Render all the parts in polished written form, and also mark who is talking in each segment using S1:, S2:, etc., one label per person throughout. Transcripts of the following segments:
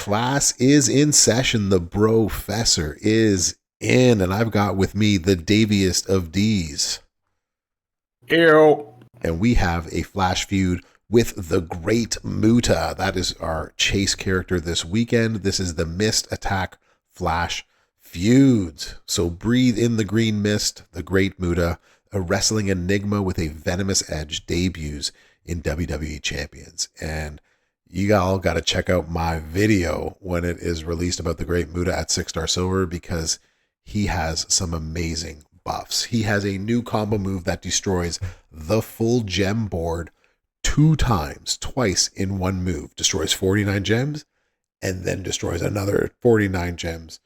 S1: Class is in session. The Brofessor is in, and I've got with me the Daviest of D's.
S2: Ew.
S1: And we have a Flash feud with the Great Muta. That is our chase character this weekend. This is the Mist Attack Flash Feuds. So breathe in the green mist. The Great Muta, a wrestling enigma with a venomous edge, debuts in WWE Champions. And you all got to check out my video when it is released about the Great Muta at 6-star silver, because he has some amazing buffs. He has a new combo move that destroys the full gem board twice in one move. Destroys 49 gems and then destroys another 49 gems.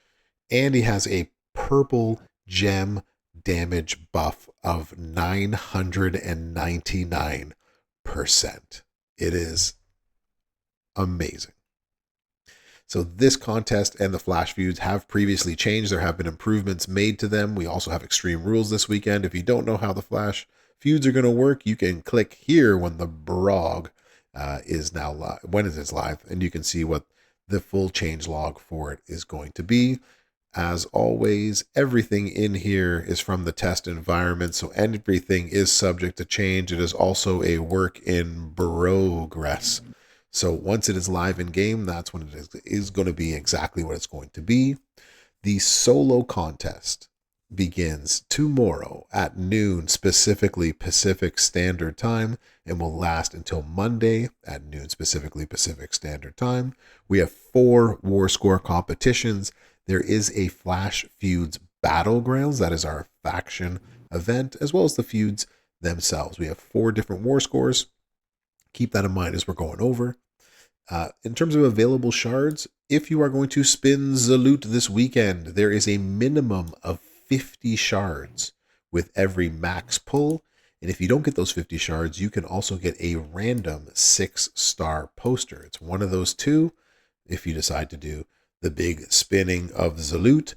S1: And he has a purple gem damage buff of 999%. It is amazing. So this contest and the Flash Feuds have previously changed. There have been improvements made to them. We also have Extreme Rules this weekend. If you don't know how the Flash Feuds are going to work, you can click here when the Brog is now live, when it is live, and you can see what the full change log for it is going to be. As always, everything in here is from the test environment, so everything is subject to change. It is also a work in progress. So once it is live in game, that's when it is going to be exactly what it's going to be. The solo contest begins tomorrow at noon, specifically Pacific Standard Time, and will last until Monday at noon, specifically Pacific Standard Time. We have 4 War Score competitions. There is a Flash Feuds Battlegrounds. That is our faction event, as well as the feuds themselves. We have 4 different War Scores. Keep that in mind as we're going over. In terms of available shards, if you are going to spin the loot this weekend, there is a minimum of 50 shards with every max pull. And if you don't get those 50 shards, you can also get a random 6-star poster. It's one of those 2 if you decide to do the big spinning of the loot.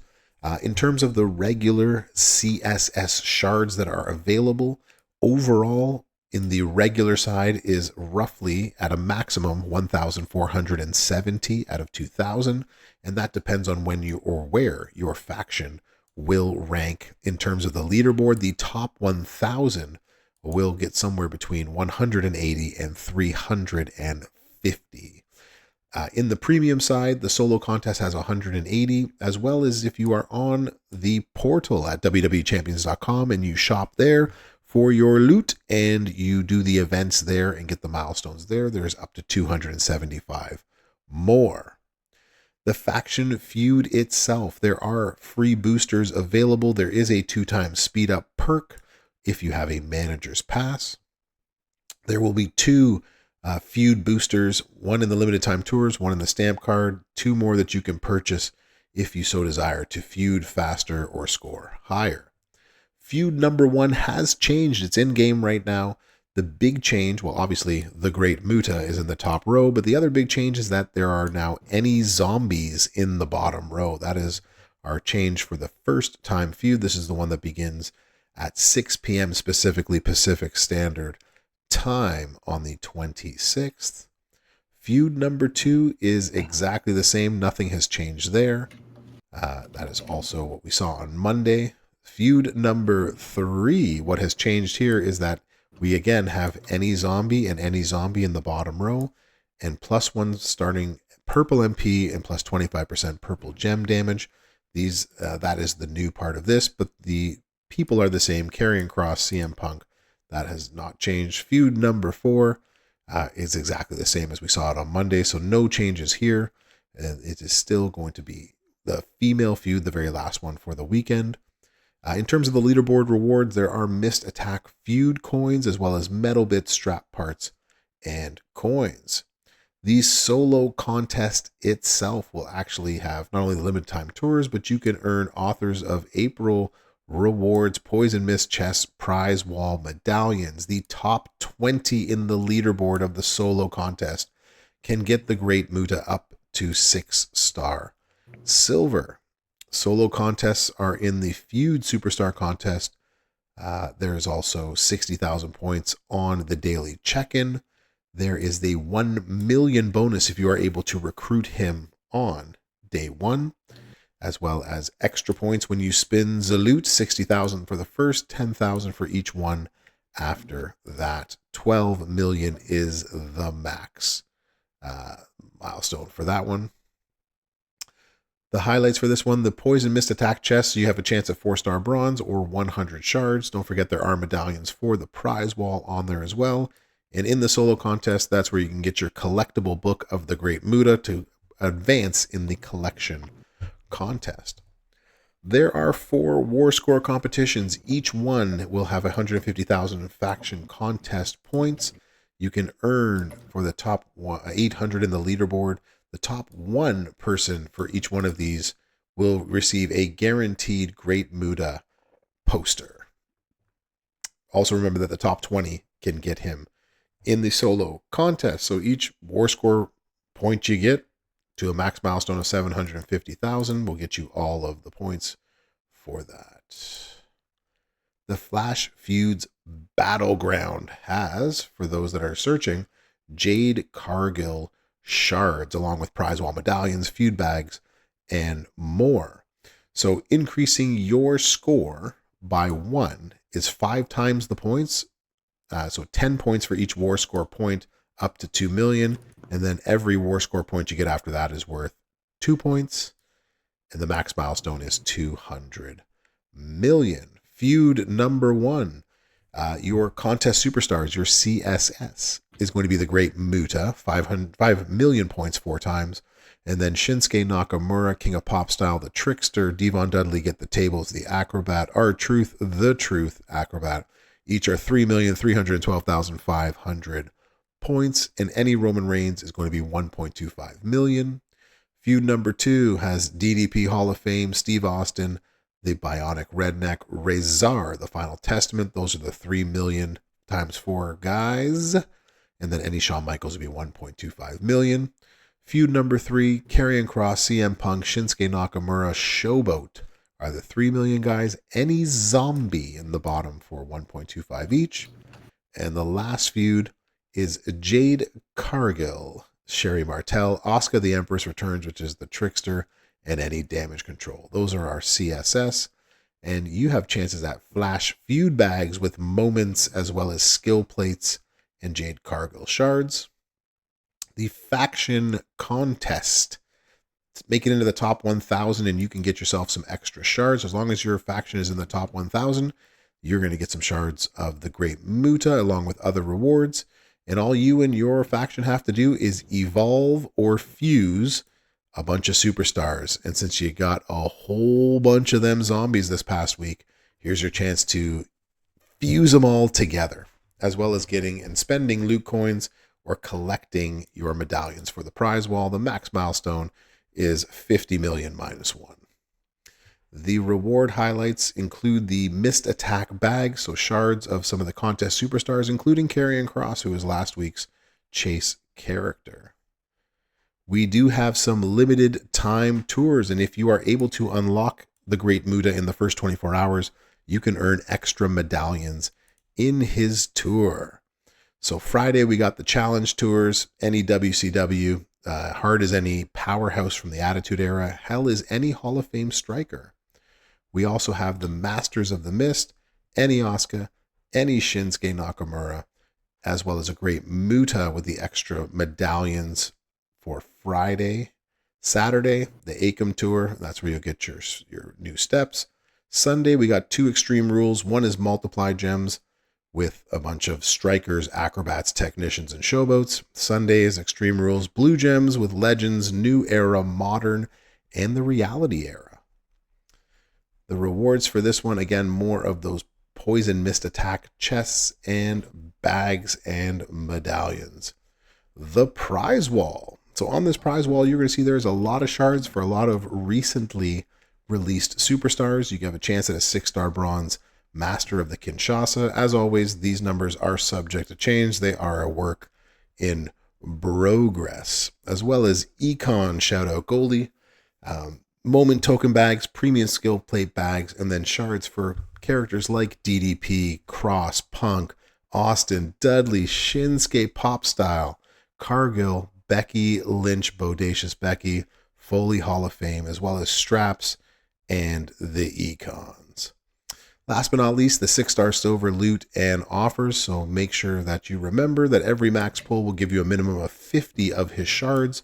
S1: In terms of the regular CSS shards that are available, overall, in the regular side is roughly at a maximum 1,470 out of 2,000, and that depends on when you or where your faction will rank in terms of the leaderboard. The top 1,000 will get somewhere between 180 and 350. In the premium side, the solo contest has 180, as well as if you are on the portal at wwechampions.com and you shop there for your loot and you do the events there and get the milestones there, there's up to 275 more. The faction feud itself, there are free boosters available. There is a 2x speed up perk if you have a manager's pass. There will be 2 feud boosters, one in the limited time tours, one in the stamp card, 2 more that you can purchase if you so desire to feud faster or score higher. Feud number 1 has changed. It's in game right now. The big change, well, obviously the Great Muta is in the top row, but the other big change is that there are now any zombies in the bottom row. That is our change for the first time feud. This is the one that begins at 6 p.m. specifically Pacific Standard Time on the 26th. Feud number 2 is exactly the same. Nothing has changed there. That is also what we saw on Monday. Feud number 3, what has changed here is that we again have any zombie and any zombie in the bottom row, and +1 starting purple MP and plus 25% purple gem damage. These that is the new part of this, but the people are the same. Karrion Kross, CM Punk, that has not changed. Feud number 4 is exactly the same as we saw it on Monday, so no changes here. And it is still going to be the female feud, the very last one for the weekend. In terms of the leaderboard rewards, there are Mist Attack feud coins, as well as metal bits, strap parts, and coins. The solo contest itself will actually have not only the limited time tours, but you can earn Authors of April rewards, Poison Mist chests, prize wall medallions. The top 20 in the leaderboard of the solo contest can get the Great Muta up to 6-star silver. Solo contests are in the Feud Superstar contest. There's also 60,000 points on the daily check-in. There is the 1 million bonus if you are able to recruit him on day 1, as well as extra points when you spin the loot, 60,000 for the first, 10,000 for each one after that. 12 million is the max milestone for that one. The highlights for this one, the Poison Mist Attack chest, so you have a chance at 4-star bronze or 100 shards. Don't forget there are medallions for the prize wall on there as well. And in the solo contest, that's where you can get your collectible book of the Great Muta to advance in the collection contest. There are 4 war score competitions. Each one will have 150,000 faction contest points. You can earn for the top 800 in the leaderboard. The top 1 person for each one of these will receive a guaranteed Great Muta poster. Also remember that the top 20 can get him in the solo contest. So each war score point you get to a max milestone of 750,000 will get you all of the points for that. The Flash Feuds Battleground has, for those that are searching, Jade Cargill shards along with prize wall medallions, feud bags, and more. So increasing your score by 1 is 5 times the points. So 10 points for each war score point up to 2 million. And then every war score point you get after that is worth 2 points. And the max milestone is 200 million. Feud number 1. Your contest superstars, your CSS, is going to be the Great Muta, 5 million points 4 times. And then Shinsuke Nakamura, King of Pop Style, the Trickster, Devon Dudley, Get the Tables, the Acrobat, R-Truth, the Truth Acrobat. Each are 3,312,500 points, and any Roman Reigns is going to be 1.25 million. Feud number 2 has DDP Hall of Fame, Steve Austin, the Bionic Redneck, Rezar, the Final Testament. Those are the 3 million times 4 guys. And then any Shawn Michaels would be 1.25 million. Feud number 3, Karrion Kross, CM Punk, Shinsuke Nakamura, Showboat are the 3 million guys. Any zombie in the bottom for 1.25 each. And the last feud is Jade Cargill, Sherry Martel, Asuka the Empress Returns, which is the Trickster, and any damage control. Those are our CSS. And you have chances at Flash Feud bags with moments as well as skill plates and Jade Cargill shards. The faction contest. Make it into the top 1,000 and you can get yourself some extra shards. As long as your faction is in the top 1,000, you're going to get some shards of the Great Muta along with other rewards. And all you and your faction have to do is evolve or fuse a bunch of superstars. And since you got a whole bunch of them zombies this past week, here's your chance to fuse them all together, as well as getting and spending loot coins or collecting your medallions for the prize wall. The max milestone is 50 million minus 1. The reward highlights include the Mist Attack bag, so shards of some of the contest superstars, including Karrion Kross, who was last week's chase character. We do have some limited time tours, and if you are able to unlock the Great Muta in the first 24 hours, you can earn extra medallions in his tour. So Friday, we got the challenge tours, any WCW, Hard as Any, Powerhouse from the Attitude Era, Hell is Any Hall of Fame striker. We also have the Masters of the Mist, any Asuka, any Shinsuke Nakamura, as well as a Great Muta with the extra medallions for Friday. Saturday, the Akam Tour, that's where you'll get your new steps. Sunday, we got 2 Extreme Rules. One is Multiply Gems with a bunch of strikers, acrobats, technicians, and showboats. Sunday is Extreme Rules, Blue Gems with Legends, New Era, Modern, and the Reality Era. The rewards for this one, again, more of those Poison Mist Attack chests and bags and medallions. The prize wall. So on this prize wall, you're going to see there's a lot of shards for a lot of recently released superstars. You have a chance at a 6-star bronze Master of the Kinshasa. As always, these numbers are subject to change. They are a work in progress, as well as Econ Shoutout Goldie, Moment Token bags, Premium Skill Plate bags, and then shards for characters like DDP, Cross, Punk, Austin, Dudley, Shinsuke Pop Style, Cargill, Becky Lynch, Bodacious Becky, Foley Hall of Fame, as well as straps and the econs. Last but not least, the 6-star silver loot and offers. So make sure that you remember that every max pull will give you a minimum of 50 of his shards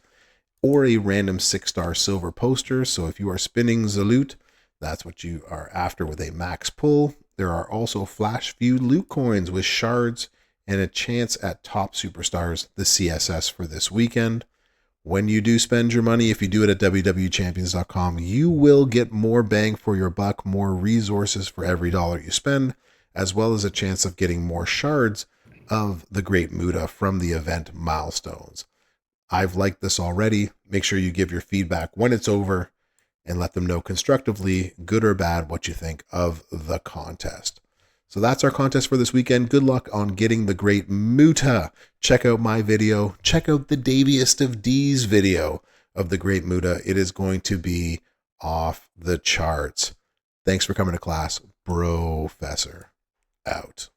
S1: or a random 6-star silver poster. So if you are spinning the loot, that's what you are after with a max pull. There are also Flash Feud loot coins with shards and a chance at top superstars, the CSS, for this weekend. When you do spend your money, if you do it at wwechampions.com, you will get more bang for your buck, more resources for every dollar you spend, as well as a chance of getting more shards of the Great Muta from the event milestones. I've liked this already. Make sure you give your feedback when it's over and let them know constructively, good or bad, what you think of the contest. So that's our contest for this weekend. Good luck on getting the Great Muta. Check out my video. Check out the Daviest of D's video of the Great Muta. It is going to be off the charts. Thanks for coming to class. Brofessor out.